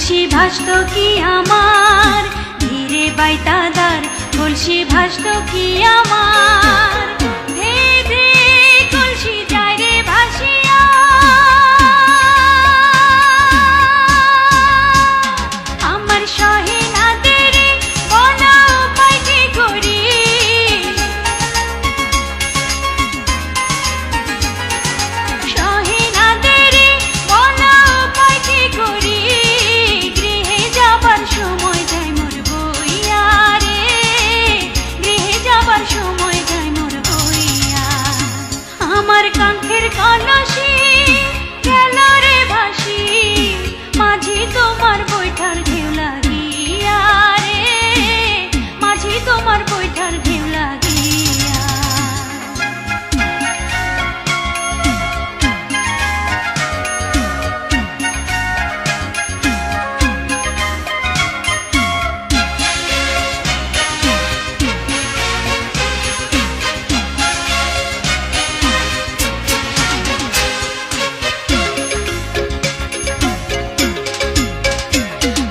কলসি ভাসত কি আমার ধীরে বাইতাদার, কলসি ভাসত কি আমার ধে ধে কলসি যায় রে ভাসিয়া। আমার সহে না দেরে বলা উপায় কি করি, সহে না দেরে বলা উপায় কি করি। গৃহে যাবার সময় যায় মোর বইয়া রে, গৃহে যাবার সময় যায় মোর বইয়া। আমার কাঙ্ক্ষের কলসি গেল রে ভাসি, মাঝি তোমার বৈঠার ঢেউ লাগিয়া রে, মাঝি তোমার বৈঠার ঢেউ লাগিয়া।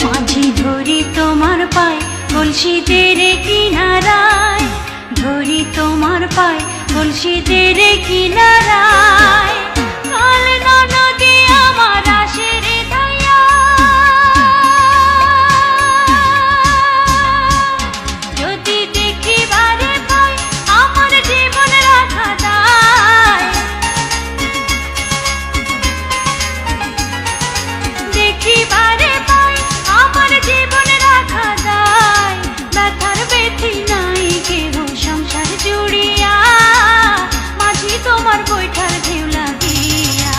মাঝি ধরি তোমার পায় কলসি তেরে কিনারায়, ধরি তোমার পায় কলসি তেরে কিনারায়। কাল নদী আমার আসে রে ধাইয়া, যদি দেখিবারে পাই আমার জীবন রাখা দায়, দেখিবারে পাই আমার জীবন রাখা দায়। ব্যথার বেথি নাই কেহ সংসার জুড়িয়া, মাঝি তোমার বৈঠার ঢেউ লাগিয়া।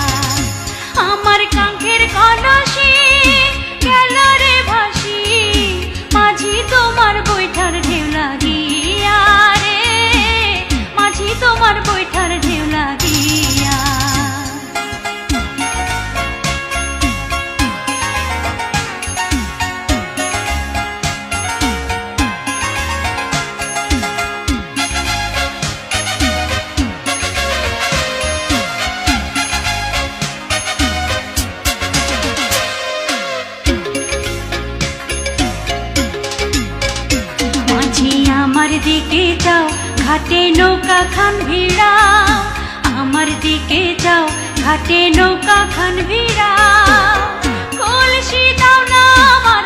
আমার কাঙ্ক্ষের কলসি গেল রে ভাসি, মাঝি তোমার বৈঠার ঢেউ লাগিয়া রে, মাঝি তোমার বৈঠার ঢেউ লাগিয়া। মাঝি আমার দিকে যাও ঘাটে নৌকা খান ভিড়াও, আমার দিকে যাও ঘাটে নৌকা খান ভিড়াও। কলসি দাও না আমার